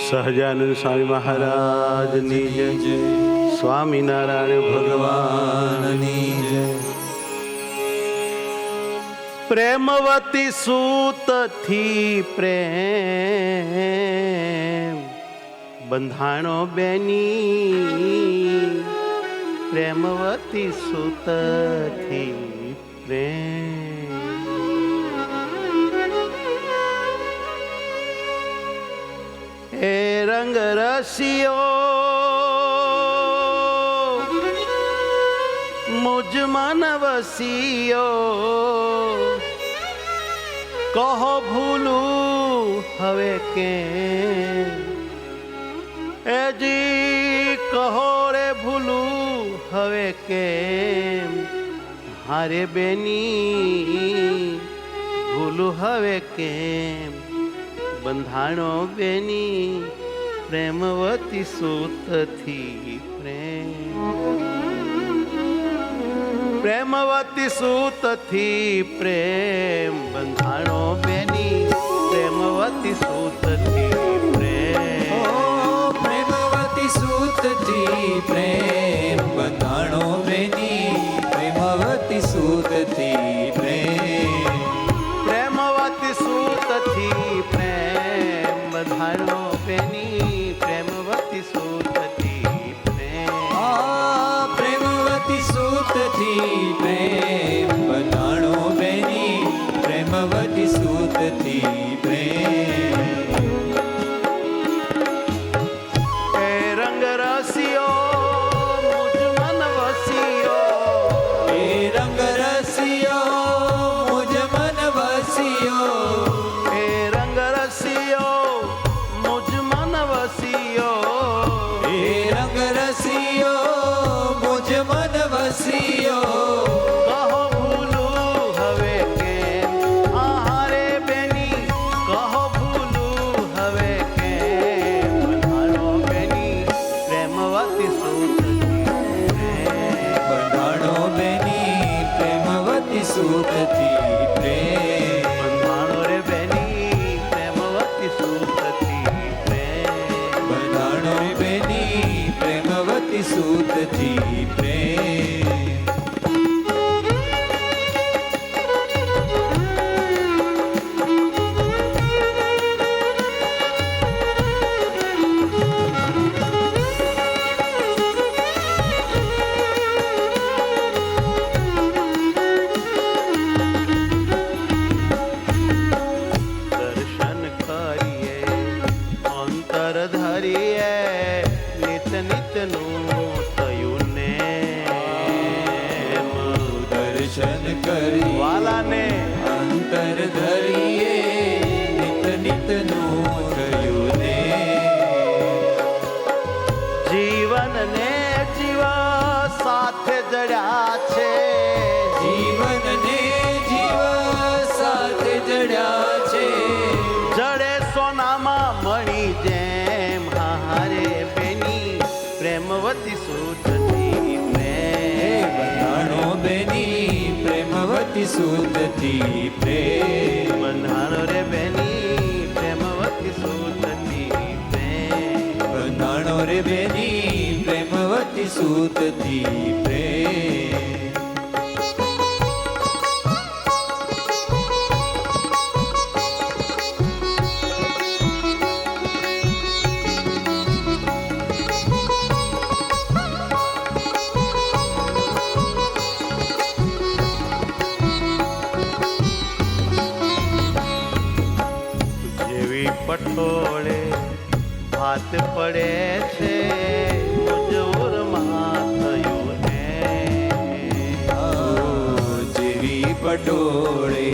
સહજાનંદ સ્વામી મહારાજની જય, સ્વામિનારાયણ ભગવાનની જય. પ્રેમવતી સૂતથી પ્રેમ બંધાણો બેની, પ્રેમવતી સૂતથી પ્રેમ. હે રંગ રસિયો મુજ મન વસિયો, કહો ભૂલું હવે કે એજી, કહો રે ભૂલું હવે કેમ, હારે બેની ભૂલું હવે કેમ, બંધાણો બેની પ્રેમવતી સૂતથી પ્રેમ. પ્રેમવતી સૂતથી પ્રેમ બંધાણો બેની, પ્રેમવતી સૂતથી પ્રેમ. પ્રેમવતી સૂતથી પ્રેમ બંધાણો બેની, પ્રેમવતી સૂતથી પ્રેમ. પ્રેમવતી સૂતથી પ્રેમ બંધાણો બેની, પ્રેમવતી સૂતથી પ્રેમ. પ્રેમવતી સૂતથી પ્રેમ બંધાણો બેની, પ્રેમવતી સૂતથી પ્રેમ. હે રંગ રસિયો મુજ મન વસિયો, હે રંગ રસિયો મુજ મન વસિયો, હે રંગ રસિયો મુજ મન વસિયો, હે રંગ રસિયો મુજ મન વસિયો. કહો ભૂલું હવે કેમ, આહારે બેની કહો ભૂલું હવે કેમ, બંધાણો બેની પ્રેમવતી સૂતથી પ્રેમ. બંધાણો બેની પ્રેમવતી સૂતથી પ્રેમ. બંધાણો રે બેની પ્રેમવતી સૂતથી પ્રેમ. બંધાણો બેની પ્રેમવતી સૂતથી પ્રેમ. દર્શન કરીએ અંતર ધરીએ, નિત નિતનું થયું ને દર્શન કરી વાલાને અંતર ધરીએ, નિત નિતનું થયું ને. જીવનને જીવા સાથે જડ્યા છે, જીવનને જીવ સાથે જડ્યા છે. જડે સોનામાં મળી જેમ, હારે બેની પ્રેમવતી સૂતથી પ્રેમ. બંધાણો બેની પ્રેમવતી સૂતથી પ્રેમ. બંધાણો રે બેની પ્રેમવતી સૂતથી પ્રેમ. બંધાણો રે બેની પ્રેમવતી સૂતથી પ્રેમ. જેવી પટોળે ભાત પડે છે, મુજોરમાં થયું ને. જેવી પટોળે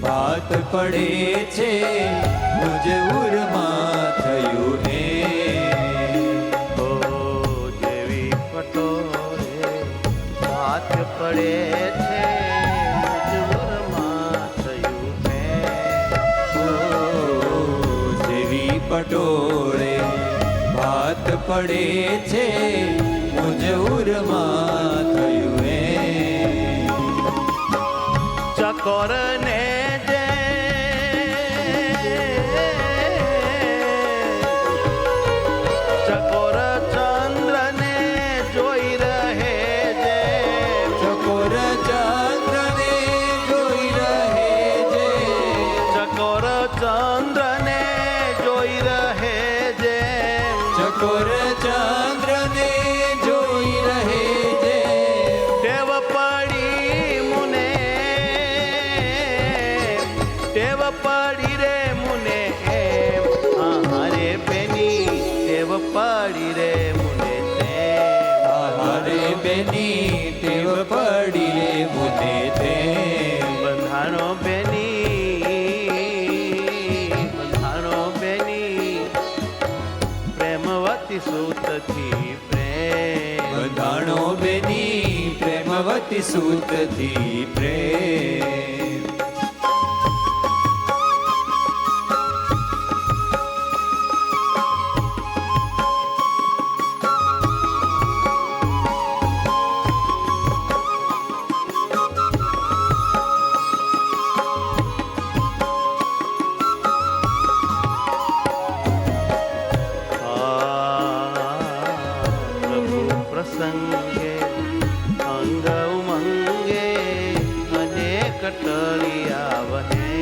ભાત પડે છે, મુજઉરમાં થયું ને. ઓ જેવી પટોળે ભાત પડે છે, મુજોરમાં થયું ને. જેવી પટોળે ભાત પડે છે, મુજઉરમાં થયું ને. ચકોરને જે પડી રે મુને તે હારે બેની ટેવ પડી રે મુને તે બંધાણો બેની પ્રેમવતી સૂતથી પ્રેમ બંધાણો બેની પ્રેમવતી સૂતથી પ્રેમ પ્રભુ પ્રસંગે અંગ ઉમંગે અનેક ટળિયા વહે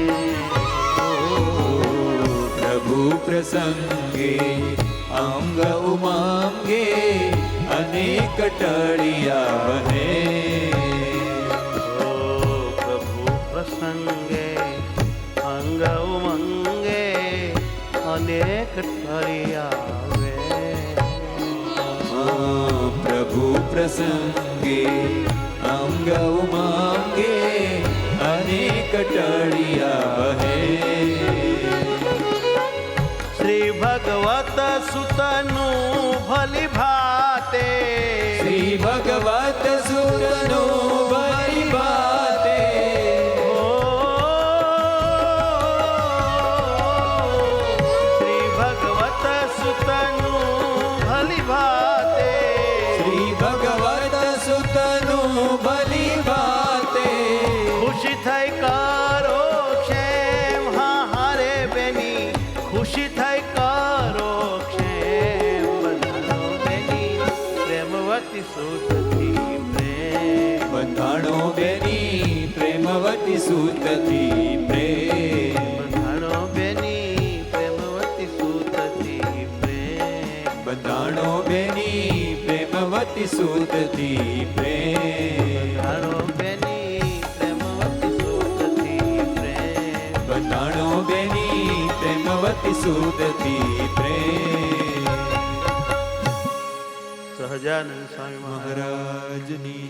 પ્રભુ પ્રસંગે અંગ ઉમંગે અનેક ટળિયા વહે ઓ પ્રભુ પ્રસંગે અંગ ઉમંગે અનેક ટળિયા વે પ્રભુ પ્રસંગે અંગ ઉમંગે અનેક ટળિયા વહે શ્રી ભગવત સુતનું ભલી ભાતે શ્રી ભગવત સુતનો બરી બાતે શ્રી ભગવત સુતનું ભલી ભાતે શ્રી ભગવત સુતનું બલી બાતે ખુશી થઈ કરો ક્ષેમ હા હારે બેની ખુશી થઈ કરો ક્ષેમ બંધાણો બેની પ્રેમવતી સૂતથી પ્રેમ બંધાણો બેની પ્રેમવતી સૂતથી પ્રેમ બંધાણો બેની પ્રેમવતી સૂતથી પ્રેમ બંધાણો બેની પ્રેમવતી સૂતથી પ્રેમ બંધાણો બેની પ્રેમવતી સૂતથી પ્રેમ બંધાણો બેની પ્રેમવતી સૂતથી પ્રેમ સહજાનંદ સ્વામી મહારાજ મહારાજની